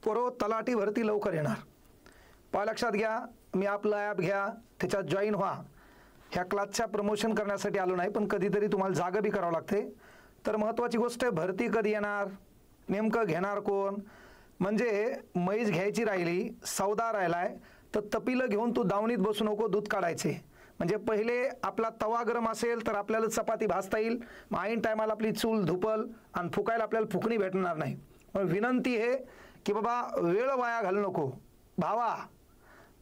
पोरो तलाठी भरती लवकर येणार. पहा लक्षात घ्या, मी आपलं ॲप घ्या, त्याच्यात जॉईन व्हा. ह्या क्लासच्या प्रमोशन करण्यासाठी आलो नाही, पण कधीतरी तुम्हाला जागा बी करावं लागते. तर महत्त्वाची गोष्ट आहे, भरती कधी येणार, नेमकं घेणार कोण. म्हणजे म्हैस घ्यायची राहिली, सौदा राहिलाय, तर तपीलं घेऊन तू दावणीत बसू नको, दूध काढायचे. म्हणजे पहिले आपला तवा गरम असेल तर आपल्याला चपाती भाजता येईल, मग ऐन टायमाला आपली चूल धुपल आणि फुकायला आपल्याला फुकणी भेटणार नाही. मग विनंती आहे की बाबा वेळ वाया घालू नको भावा,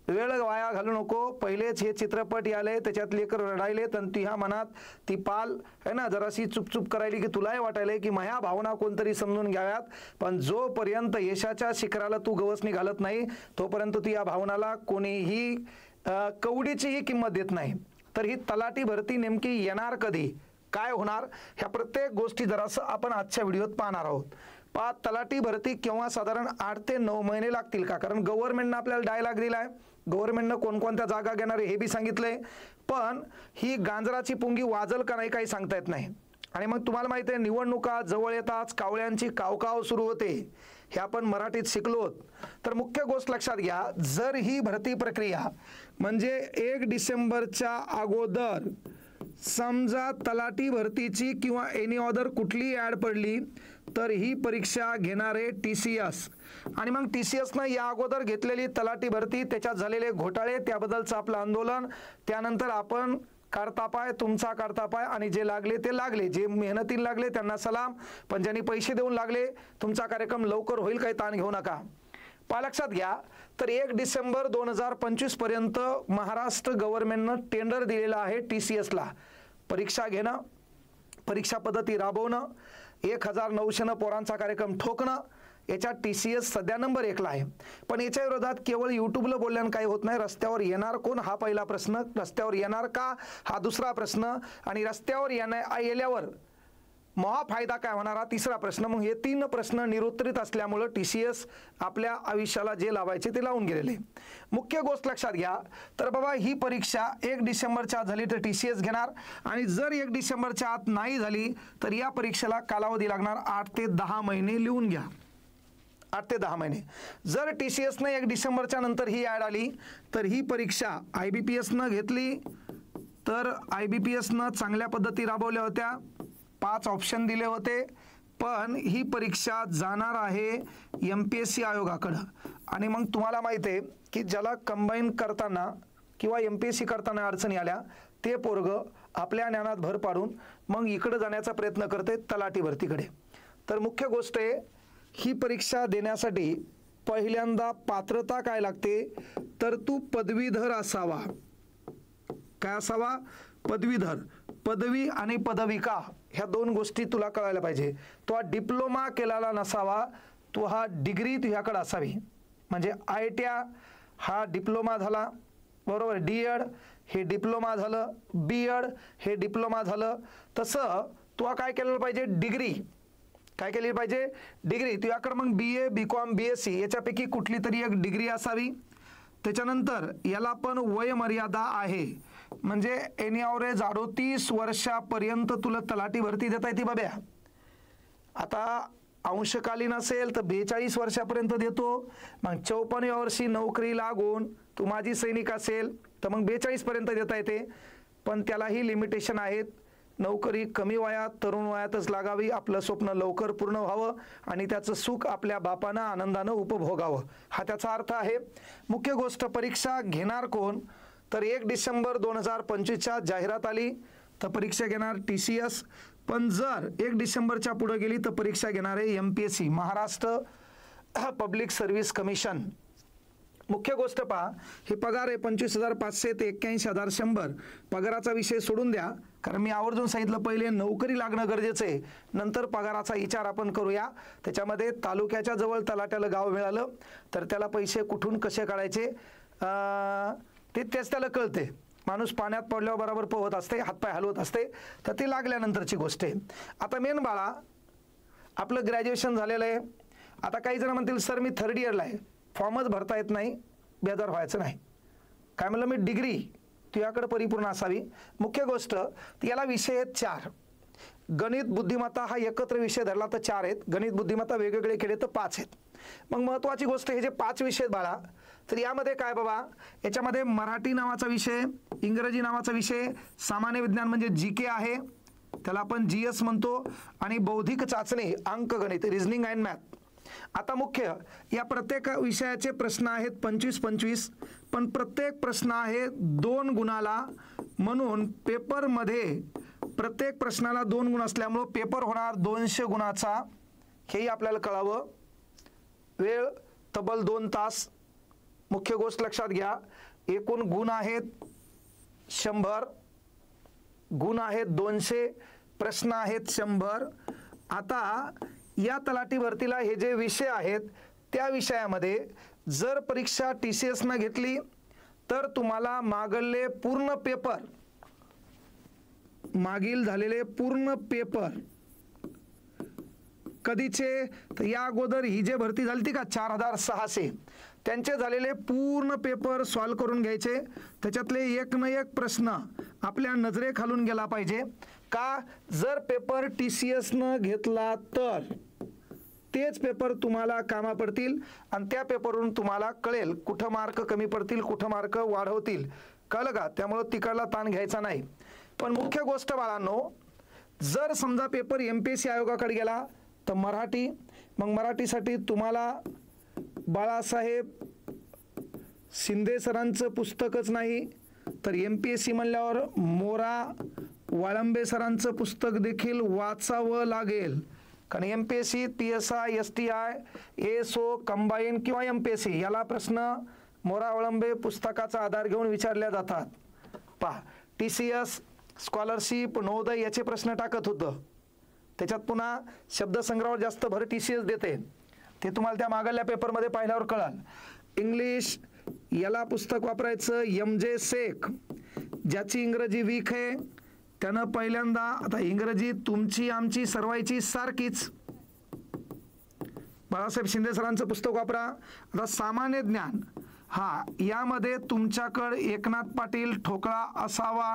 वेळ वाया घालू नको. पहिलेच हे चित्रपट याले, त्याच्यात लेकर रडायले, तर ह्या मनात ती पाल आहे ना जराशी चुपचुप करायली की तुलाही वाटायले की माझ्या भावना कोणतरी समजून घ्याव्यात. पण जोपर्यंत यशाच्या शिखराला तू गवसणी घालत नाही तोपर्यंत तू या भावनाला कोणीही कवडीचीही किंमत देत नाही. तर ही तलाठी भरती नेमकी येणार कधी, काय होणार, ह्या प्रत्येक गोष्टी जरासं आपण आजच्या व्हिडिओत पाहणार आहोत. तलाठी भरती केव्हा, साधारण 8 ते 9 महिने लागतील का, कारण गव्हर्नमेंटनं आपल्याला डायलॉग दिलाय, गव्हर्नमेंटनं कोणकोणत्या जागा घेणार आहे हे बी सांगितलंय. पण ही गांजराची पुंगी वाजल का नाही काही सांगता येत नाही. आणि मग तुम्हाला माहिती आहे निवडणुका जवळ येताच कावळ्यांची कावकाव सुरू होते, हे आपण मराठीत शिकलोत. तर मुख्य गोष्ट लक्षात घ्या, जर ही भरती प्रक्रिया म्हणजे 1 डिसेंबरच्या अगोदर समजा तलाठी भरतीची किंवा एनी अदर कुठली ॲड पडली तर ही परीक्षा घेणारे TCS. आणि मग TCSनं या अगोदर घेतलेली तलाठी भरती, त्याच्यात झालेले घोटाळे, त्याबद्दलचं आपलं आंदोलन, त्यानंतर आपण काढता पाय, तुमचा काढता पाय, आणि जे लागले ते लागले, जे मेहनतीला लागले त्यांना सलाम, पण ज्यांनी पैसे देऊन लागले तुमचा कार्यक्रम लवकर होईल, काही ताण घेऊ नका. लक्षात घ्या, तर 1 डिसेंबर 2025 पर्यंत महाराष्ट्र गव्हर्नमेंटनं टेंडर दिलेलं आहे TCSला. परीक्षा घेणं, परीक्षा पद्धती राबवणं, 1900 पोरांचा कार्यक्रम ठोकणं, याच्यात TCS सध्या नंबर 1ला आहे. पण याच्या विरोधात केवळ यूट्यूबला बोलल्यानं काही होत नाही. रस्त्यावर येणार कोण हा पहिला प्रश्न, रस्त्यावर येणार का हा दुसरा प्रश्न, आणि रस्त्यावर येल्यावर महा फायदा काय होणार हा तिसरा प्रश्न. मग हे 3 प्रश्न निरुत्तरित असल्यामुळं TCS आपल्या आयुष्याला जे लावायचे ते लावून गेलेले. मुख्य गोष्ट लक्षात घ्या, तर बाबा ही परीक्षा 1 डिसेंबरच्या आत झाली तर TCS घेणार, आणि जर 1 डिसेंबरच्या आत नाही झाली तर या परीक्षेला कालावधी लागणार 8 ते 10 महिने. लिहून घ्या, 8 ते 10 महिने. जर TCSनं 1 डिसेंबरच्या नंतर ही ॲड आली तर ही परीक्षा IBPSनं घेतली तर IBPSनं चांगल्या पद्धती राबवल्या होत्या, 5 ऑप्शन दिले होते, पण ही परीक्षा जाणार आहे MPSC आयोगाकडं. आणि मग तुम्हाला माहिती आहे की ज्याला कंबाईन करताना किंवा MPSC करताना अडचणी आल्या ते पोरगं आपल्या ज्ञानात भर पाडून मग इकडं जाण्याचा प्रयत्न करते तलाठी भरतीकडे. तर मुख्य गोष्ट आहे, ही परीक्षा देण्यासाठी पहिल्यांदा पात्रता काय लागते, तर तू पदवीधर असावा. काय असावा, पदवीधर. पदवी आणि पदविका ह्या 2 गोष्टी तुला कळायला पाहिजे. तो हा डिप्लोमा केलेला नसावा, तो हा डिग्री तुझ्याकडे असावी. म्हणजे IIT हा डिप्लोमा झाला, बरोबर, D.Ed हे डिप्लोमा झालं, B.Ed हे डिप्लोमा झालं, तसं तू काय केलेलं पाहिजे, डिग्री. काय केली पाहिजे, डिग्री. तुझ्याकडे मग BA, BCom, BSc याच्यापैकी कुठली तरी एक डिग्री असावी. त्याच्यानंतर याला पण वयमर्यादा आहे, म्हणजे एनी ॲव्हरेज 38 वर्षापर्यंत तुला तलाठी भरती देता येते बाब्या. आता अंशकालीन असेल तर 42 वर्षापर्यंत देतो, मग 54व्या वर्षी नोकरी लागून तू माजी सैनिक असेल तर मग 42 पर्यंत देता येते. पण त्यालाही लिमिटेशन आहेत. नोकरी कमी वयात, तरुण वयातच लागावी, आपलं स्वप्न लवकर पूर्ण व्हावं आणि त्याचं सुख आपल्या बापानं आनंदानं उपभोगावं, हा त्याचा अर्थ आहे. मुख्य गोष्ट, परीक्षा घेणार कोण, तर 1 डिसेंबर 2025च्या जाहिरात आली तर परीक्षा घेणार TCS. पण जर 1 डिसेंबरच्या पुढे गेली तर परीक्षा घेणार आहे MPSC, Maharashtra public service commission. मुख्य गोष्ट पहा, हे पगार आहे 25,500 ते 81,100. पगाराचा विषय सोडून द्या, कारण मी आवर्जून सांगितलं पहिले नोकरी लागणं गरजेचं आहे, नंतर पगाराचा विचार आपण करूया. त्याच्यामध्ये तालुक्याच्या जवळ तलाट्याला गाव मिळालं तर त्याला पैसे कुठून कसे काढायचे तेच त्याला कळते. माणूस पाण्यात पडल्यावर बरोबर पोहत असते, हातपाय हलवत असते, तर ती लागल्यानंतरची गोष्ट आहे. आता मेन बाळा, आपलं ग्रॅज्युएशन झालेलं आहे. आता काही जण म्हणतील सर मी 3rd इयरला आहे, फॉर्मच भरता येत नाही, बेजार व्हायचं नाही. काय म्हणलं मी, डिग्री तुझ्याकडे परिपूर्ण असावी. मुख्य गोष्ट, याला विषय आहेत 4. गणित बुद्धिमत्ता हा एकत्र विषय धरला तर 4 आहेत, गणित बुद्धिमत्ता वेगवेगळे केले तर 5 आहेत. मग महत्त्वाची गोष्ट, हे जे 5 विषय बाळा, तर यामध्ये काय बाबा, याच्यामध्ये मराठी नावाचा विषय, इंग्रजी नावाचा विषय, सामान्य विज्ञान म्हणजे GK आहे, त्याला आपण GS म्हणतो, आणि बौद्धिक चाचणी, अंकगणित, रिझनिंग अँड मॅथ. आता मुख्य या प्रत्येक विषयाचे प्रश्न आहेत 25-25, पण प्रत्येक प्रश्न आहे 2 गुणाला, म्हणून पेपरमध्ये प्रत्येक प्रश्नाला 2 गुण असल्यामुळं पेपर होणार 200 गुणाचा, हेही आपल्याला कळावं. वेळ तब्बल 2 तास. मुख्य गोष्ट लक्षात घ्या, एकूण गुण आहेत 100, गुण आहेत 200, प्रश्न आहेत 100. आता या तलाठी भरतीला हे जे विषय आहेत त्या विषयामध्ये जर परीक्षा TCS न घेतली तर तुम्हाला मागील झालेले पूर्ण पेपर कधीचे, तर या अगोदर ही जे भरती झाली ती का 4600, त्यांचे झालेले पूर्ण पेपर सॉल्व करून घ्यायचे. त्याच्यातले एक न एक प्रश्न आपल्या नजरेखालून गेला पाहिजे. का, जर पेपर TCS न घेतला तर तेच पेपर तुम्हाला कामा पडतील आणि त्या पेपरवरून तुम्हाला कळेल कुठं मार्क कमी पडतील, कुठं मार्क वाढवतील. कळलं का? त्यामुळं तिकडला ताण घ्यायचा नाही. पण मुख्य गोष्ट बाळांनो, जर समजा पेपर MPSC आयोगाकडे गेला तर मराठी, मग मराठीसाठी तुम्हाला बाळासाहेब शिंदे सरांचं पुस्तकच नाही तर MPSC म्हणल्यावर मोरा वाळंबे सरांचं पुस्तक देखील वाचावं लागेल. कारण MPSC, PSI, STI, ASO, combine किंवा MPSC याला प्रश्न मोरा वाळंबे पुस्तकाचा आधार घेऊन विचारल्या जातात. पहा, TCS, स्कॉलरशिप, नवोदय याचे प्रश्न टाकत होतं, त्याच्यात पुन्हा शब्दसंग्रहावर जास्त भर TCS देते, ते तुम्हाला त्या मागल्या पेपरमध्ये पाहिल्यावर कळाल. इंग्लिश याला पुस्तक वापरायचं MJ शेख, ज्याची इंग्रजी वीक आहे त्यानं पहिल्यांदा, आता इंग्रजी तुमची आमची सर्वांची सारखीच, बाळासाहेब शिंदे सरांचं पुस्तक वापरा. आता सामान्य ज्ञान, हा यामध्ये तुमच्याकडे एकनाथ पाटील ठोकळा असावा.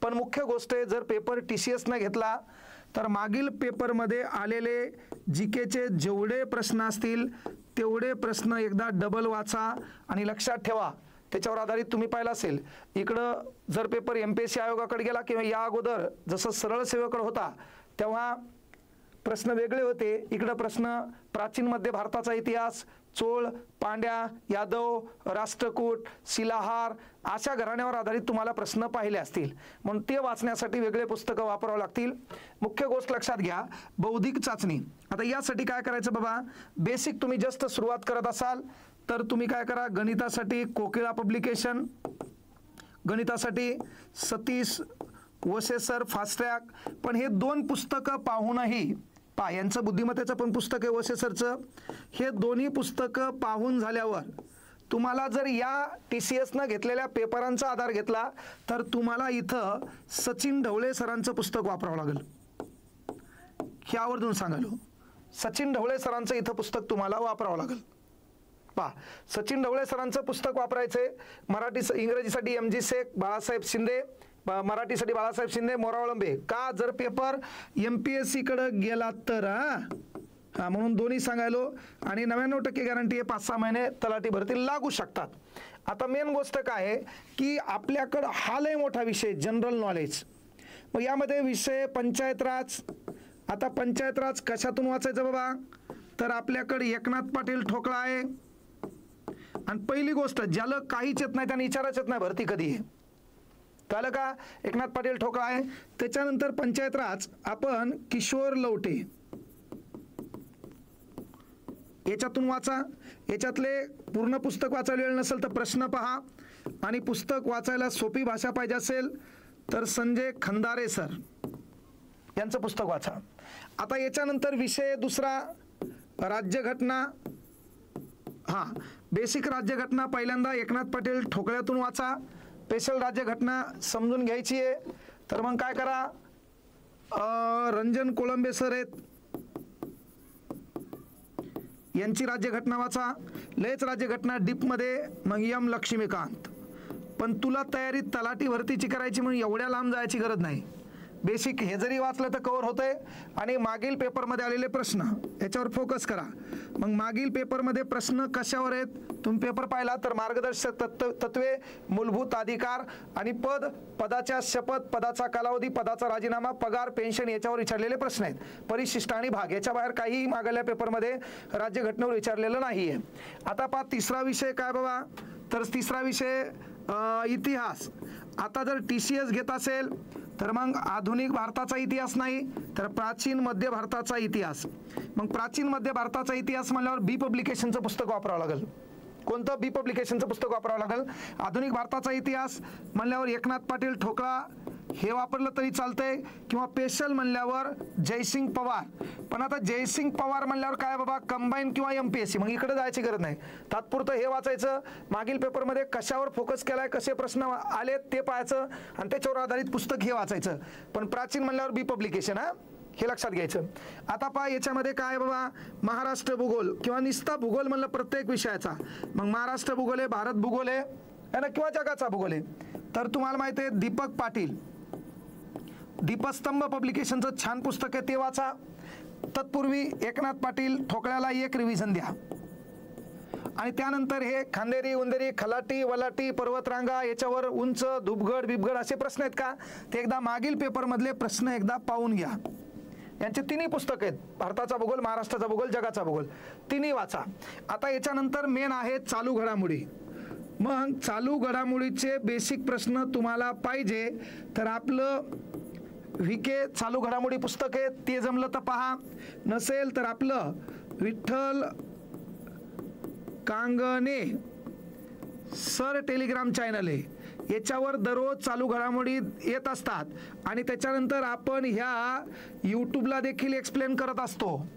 पण मुख्य गोष्ट आहे, जर पेपर TCS न घेतला तर मागील पेपरमध्ये आलेले GKचे जेवढे प्रश्न असतील तेवढे प्रश्न एकदा डबल वाचा आणि लक्षात ठेवा. त्याच्यावर आधारित तुम्ही पाहिलं असेल, इकडं जर पेपर MPSC आयोगाकडे गेला किंवा या अगोदर जसं सरळ सेवेकडे होता तेव्हा प्रश्न वेगळे होते, इकडं प्रश्न प्राचीन मध्य भारताचा इतिहास, चोळ, पांड्या, यादव, राष्ट्रकूट, शिलाहार अशा घराण्यावर आधारित तुम्हाला प्रश्न पाहिले असतील, म्हणून ते वाचण्यासाठी वेगळे पुस्तकं वापरावं लागतील. मुख्य गोष्ट लक्षात घ्या, बौद्धिक चाचणी. आता यासाठी काय करायचं बाबा, बेसिक तुम्ही जस्ट सुरुवात करत असाल तर तुम्ही काय करा, गणितासाठी कोकिळा पब्लिकेशन, गणितासाठी सतीश वसे सर फास्ट ट्रॅक. पण हे 2 पुस्तकं पाहूनही, यांचं बुद्धिमत्तेचं पण पुस्तक आहे वसे सरचं, हे दोन्ही पुस्तकं पाहून झाल्यावर तुम्हाला जर या TCS न घेतलेल्या पेपरांचा आधार घेतला तर तुम्हाला इथं सचिन ढवळे सरांचं पुस्तक वापरावं लागेल. हे आवर्जून सांगालो, सचिन ढवळे सरांचं इथं पुस्तक तुम्हाला वापरावं लागेल. पहा, सचिन ढवळे सरांचं पुस्तक वापरायचंय. मराठी इंग्रजीसाठी MG शेख, बाळासाहेब शिंदे, मराठीसाठी बाळासाहेब शिंदे, मोरा वाळंबे. का, जर पेपर MPSC कडे गेला तर म्हणून दोन्ही सांगायलो. आणि 99% गॅरंटी आहे 5-6 महिने तलाठी भरती लागू शकतात. आता मेन गोष्ट काय आहे की आपल्याकडं हा लय मोठा विषय जनरल नॉलेज. मग यामध्ये विषय पंचायत राज. आता पंचायत राज कशातून वाचायचं बाबा, तर आपल्याकडे एकनाथ पाटील ठोकळा आहे. आणि पहिली गोष्ट, ज्याला काहीच येत नाही त्याने विचारच येत नाही भरती कधी आहे, कळलं का? एकनाथ पाटील ठोकळा आहे. त्याच्यानंतर पंचायत राज आपण किशोर लवटे याच्यातून वाचा. याच्यातले पूर्ण पुस्तक वाचायला वेळ नसेल तर प्रश्न पहा, आणि पुस्तक वाचायला सोपी भाषा पाहिजे असेल तर संजय खंदारे सर यांचं पुस्तक वाचा. आता याच्यानंतर विषय दुसरा, राज्यघटना. बेसिक राज्यघटना पहिल्यांदा एकनाथ पाटील ठोकळ्यातून वाचा. स्पेशल राज्यघटना समजून घ्यायची आहे तर मग काय करा, रंजन कोळंबे सर आहेत, यांची राज्यघटना वाचा. लयच राज्यघटना डीपमध्ये मग M लक्ष्मीकांत. पण तुला तयारी तलाठी भरतीची करायची म्हणून एवढ्या लांब जायची गरज नाही. बेसिक हे जरी वाचलं तर कव्हर होतंय. आणि मागील पेपरमध्ये आलेले प्रश्न याच्यावर फोकस करा. मग मागील पेपरमध्ये प्रश्न कशावर आहेत? तुम्ही पेपर पाहिला तर मार्गदर्शक तत्वे, मूलभूत अधिकार आणि पद, पदाच्या शपथ, पदाचा कालावधी, पदाचा राजीनामा, पगार, पेन्शन याच्यावर विचारलेले प्रश्न आहेत. परिशिष्ट आणि भाग याच्या बाहेर काहीही मागल्या पेपरमध्ये राज्यघटनेवर विचारलेलं नाहीये. आता पहा तिसरा विषय काय बाबा? तर तिसरा विषय इतिहास. आता जर TCS घेत असेल तर मग आधुनिक भारताचा इतिहास नाही तर प्राचीन मध्य भारताचा इतिहास. मग प्राचीन मध्य भारताचा इतिहास म्हणल्यावर बी पब्लिकेशनचं पुस्तक वापरावं लागेल. कोणतं? बी पब्लिकेशनचं पुस्तक वापरावं लागेल. आधुनिक भारताचा इतिहास म्हणल्यावर एकनाथ पाटील ठोकळा हे वापरलं तरी चालतंय, किंवा स्पेशल म्हणल्यावर जयसिंग पवार. पण आता जयसिंग पवार म्हणल्यावर काय बाबा? कंबाईन किंवा MPSC. मग इकडे जायची गरज नाही, तात्पुरतं हे वाचायचं. मागील पेपरमध्ये कशावर फोकस केलाय, कसे प्रश्न आले ते पाहायचं आणि त्याच्यावर आधारित पुस्तक हे वाचायचं. पण प्राचीन म्हणल्यावर बी पब्लिकेशन, हे लक्षात घ्यायचं. आता पहा याच्यामध्ये काय बाबा? महाराष्ट्र भूगोल किंवा निस्ता भूगोल म्हणलं प्रत्येक विषयाचा. मग महाराष्ट्र भूगोल आहे, भारत भूगोल आहे ना, किंवा जगाचा भूगोल आहे. तर तुम्हाला माहिती आहे दीपक पाटील दीपस्तंभ पब्लिकेशनचं छान पुस्तक आहे, ते वाचा. तत्पूर्वी एकनाथ पाटील ठोकळ्याला एक रिव्हिजन द्या. आणि त्यानंतर हे खांदेरी, उंदेरी, खलाटी, वलाटी, पर्वतरांगा याच्यावर उंच, धुपगड, बिबगड असे प्रश्न आहेत का ते एकदा मागील पेपरमधले प्रश्न एकदा पाहून घ्या. यांचे तिन्ही पुस्तक आहेत, भारताचा भूगोल, महाराष्ट्राचा भूगोल, जगाचा भूगोल, तिन्ही वाचा. आता याच्यानंतर मेन आहे चालू घडामोडी. मग चालू घडामोडीचे बेसिक प्रश्न तुम्हाला पाहिजे तर आपलं VK चालू घडामोडी पुस्तक आहे, ते जमलं तर पहा. नसेल तर आपलं Vitthal Kangane sir Telegram channel आहे, याच्यावर दररोज चालू घडामोडी येत असतात. आणि त्याच्यानंतर आपण ह्या यूट्यूबला देखील एक्सप्लेन करत असतो,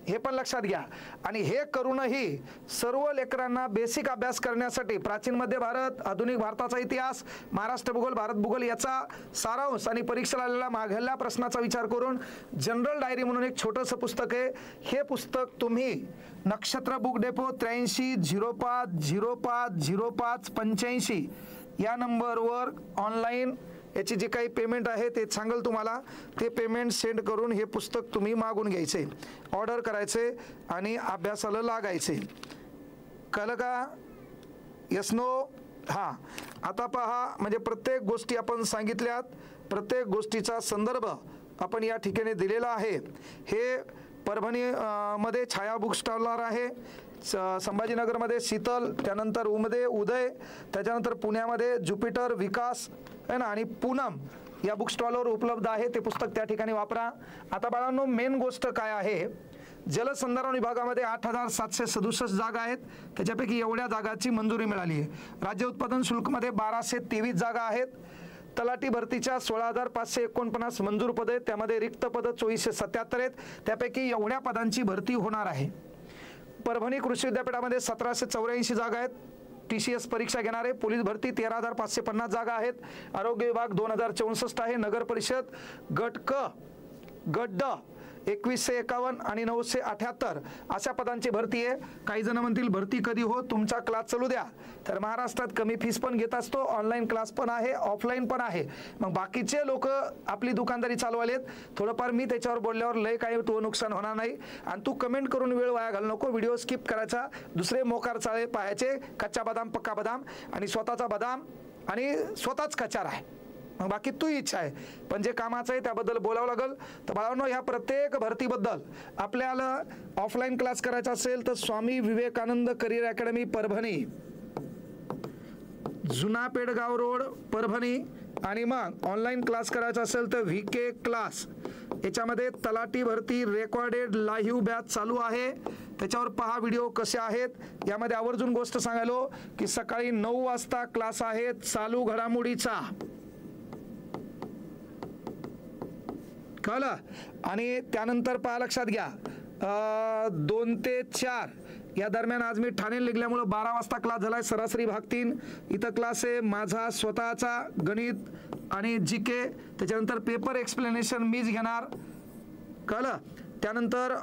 हे पण लक्षात घ्या. आणि हे करूनही सर्व लेकरांना बेसिक अभ्यास करण्यासाठी प्राचीन मध्य भारत, आधुनिक भारताचा इतिहास, महाराष्ट्र भूगोल, भारत भूगोल याचा सारांश आणि परीक्षेला आलेला मागल्या प्रश्नाचा विचार करून जनरल डायरी म्हणून एक छोटंसं पुस्तक आहे. हे पुस्तक तुम्ही नक्षत्र बुक डेपो 8305050585 या नंबरवर ऑनलाईन याची जी काही पेमेंट आहे ते सांगेल तुम्हाला, ते पेमेंट सेंड करून हे पुस्तक तुम्ही मागून घ्यायचे, ऑर्डर करायचे आणि अभ्यासाला लागायचे. कळलं का? Yes no? हां. आता पहा, म्हणजे प्रत्येक गोष्टी आपण सांगितल्यात, प्रत्येक गोष्टीचा संदर्भ आपण या ठिकाणी दिलेला आहे. हे परभणी मध्ये छाया बुक स्टॉलवर आहे, संभाजीनगरमध्ये शीतल, त्यानंतर उदय, त्याच्यानंतर पुण्यामध्ये ज्युपिटर, विकास आहे ना, आणि पूनम या बुक स्टॉलवर उपलब्ध आहे. ते पुस्तक त्या ठिकाणी वापरा. आता बाळांनो मेन गोष्ट काय आहे? जलसंधारण विभागामध्ये 8767 जागा आहेत, त्याच्यापैकी एवढ्या जागाची मंजुरी मिळाली आहे. राज्य उत्पादन शुल्कमध्ये 1223 जागा आहेत. तलाठी भरतीच्या 16,549 मंजूर पदे आहेत, त्यामध्ये रिक्त पदं 2477 आहेत, त्यापैकी एवढ्या पदांची भरती होणार आहे. परभणी कृषी विद्यापीठामध्ये 1784 जागा आहेत, TCS परीक्षा घेणार आहे. पोलीस भरती 13,550 जागा आहेत. आरोग्य विभाग 2064 आहे. नगर परिषद गट क, गट ड 2151 आणि 978 अशा पदांची भरती आहे. काही जण म्हणतील भरती कधी हो, तुमचा क्लास चालू द्या. तर महाराष्ट्रात कमी फीस पण घेत असतो, ऑनलाईन क्लास पण आहे, ऑफलाईन पण आहे. मग बाकीचे लोक आपली दुकानदारी चालवालेत, थोडंफार मी त्याच्यावर बोलल्यावर लय काही तो नुकसान होणार नाही. आणि तू कमेंट करून वेळ वाया घालू नको, व्हिडिओ स्किप करायचा, दुसरे मोकार चाळे पाहायचे, कच्चा बदाम पक्का बदाम आणि स्वतःचा बदाम आणि स्वतःच कचार आहे. मग बाकी तू इच्छा आहे, पण जे कामाचं आहे त्याबद्दल बोलावं लागेल. तर बाळांनो ह्या प्रत्येक भरतीबद्दल आपल्याला ऑफलाईन क्लास करायचा असेल तर स्वामी विवेकानंद करिअर अकॅडमी परभणी, जुना पेडगाव रोड परभणी. आणि मग ऑनलाईन क्लास करायचा असेल तर VK क्लास, याच्यामध्ये तलाठी भरती रेकॉर्डेड लाईव्ह बॅच चालू आहे, त्याच्यावर पहा व्हिडिओ कसे आहेत. यामध्ये आवर्जून गोष्ट सांगायलो की सकाळी 9 वाजता क्लास आहे चालू घडामोडीचा, कळलं. आणि त्यानंतर पहा, लक्षात घ्या 2 ते 4 या दरम्यान आज मी ठाणे निघल्यामुळे 12 वाजता क्लास झालाय. सरासरी भाग 3 इथं क्लास आहे माझा स्वतःचा, गणित आणि GK, त्याच्यानंतर पेपर एक्सप्लेनेशन मीच घेणार, कळलं. त्यानंतर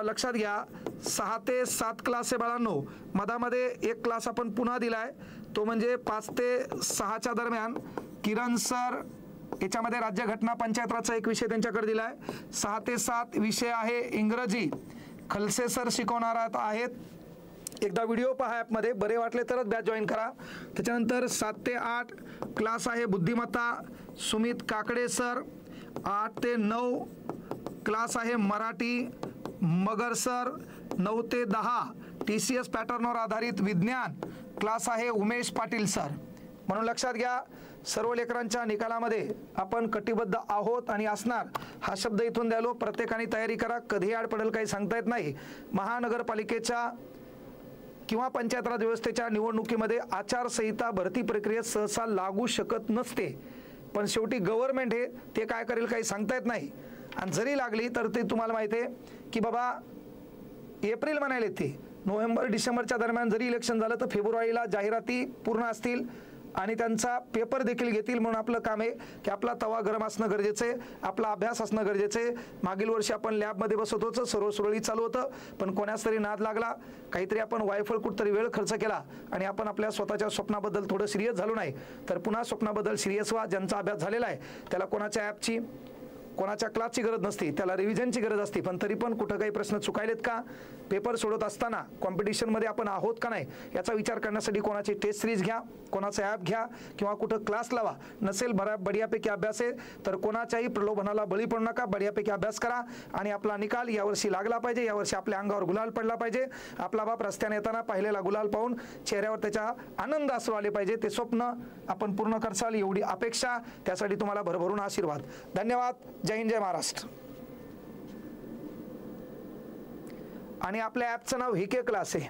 लक्षात घ्या 6 ते 7 क्लास आहे बाळांनो. मधामध्ये एक क्लास आपण पुन्हा दिलाय, तो म्हणजे 5 ते 6च्या दरम्यान किरण सर, याच्यामध्ये राज्यघटना पंचायत एक विषय त्यांच्याकडे दिला आहे. 6 ते 7 विषय आहे इंग्रजी. खलसे सर शिकवणार आहेत. एकदा व्हिडिओ पहा ॲपमध्ये, बरे वाटले तरच बॅच जॉईन करा. त्याच्यानंतर 7 ते 8 क्लास आहे बुद्धिमत्ता, सुमित काकडे सर. 8 ते 9 क्लास आहे मराठी, मगर सर. 9 ते 10 TCS पॅटर्नवर आधारित विज्ञान क्लास आहे उमेश पाटील सर. म्हणून लक्षात घ्या, सर्व लेकरांच्या निकालामध्ये आपण कटिबद्ध आहोत आणि असणार हा शब्द इथून द्यालो. प्रत्येकाने तयारी करा, कधी आड पडेल काही सांगता येत नाही. महानगरपालिकेच्या किंवा पंचायत राज व्यवस्थेच्या निवडणुकीमध्ये आचारसंहिता भरती प्रक्रियेत सहसा लागू शकत नसते, पण शेवटी गव्हर्नमेंट हे ते काय करेल काही सांगता येत नाही. आणि जरी लागली तर ते तुम्हाला माहिती आहे की बाबा एप्रिल म्हणाले, ते नोव्हेंबर डिसेंबरच्या दरम्यान जरी इलेक्शन झालं तर फेब्रुवारीला जाहिराती पूर्ण असतील आणि त्यांचा पेपर देखील घेतील. म्हणून आपलं काम आहे की आपला तवा गरम असणं गरजेचं आहे, आपला अभ्यास असणं गरजेचं आहे. मागील वर्षी आपण लॅबमध्ये बसत होतो, सर्व सुरळीत चालू होतं, पण कोणाच तरी नाद लागला, काहीतरी आपण वायफळ कुठतरी वेळ खर्च केला आणि आपण आपल्या स्वतःच्या स्वप्नाबद्दल थोडं सिरियस झालो नाही. तर पुन्हा स्वप्नाबद्दल सिरियस व्हा. ज्यांचा अभ्यास झालेला आहे त्याला कोणाच्या ॲपची कोणाच्या क्लासची गरज नसते, त्याला रिव्हिजनची गरज असते. पण तरी पण कुठं काही प्रश्न चुकायलेत का, पेपर सोडत असताना कॉम्पिटिशनमध्ये आपण आहोत का नाही याचा विचार करण्यासाठी कोणाची टेस्ट सिरीज घ्या, कोणाचा ॲप घ्या किंवा कुठं क्लास लावा. नसेल बढियापैकी अभ्यास आहे तर कोणाच्याही प्रलोभनाला बळी पडू नका, बढियापैकी अभ्यास करा आणि आपला निकाल यावर्षी लागला पाहिजे. यावर्षी आपल्या अंगावर गुलाल पडला पाहिजे. आपला बाप रस्त्याने येताना पाहिलेला गुलाल पाहून चेहऱ्यावर त्याच्या आनंद असू आले पाहिजे. ते स्वप्न आपण पूर्ण करसाल एवढी अपेक्षा. त्यासाठी तुम्हाला भरभरून आशीर्वाद. धन्यवाद. जय हिंद, जय महाराष्ट्र. आणि आपल्या ॲपचं नाव हिके क्लास आहे.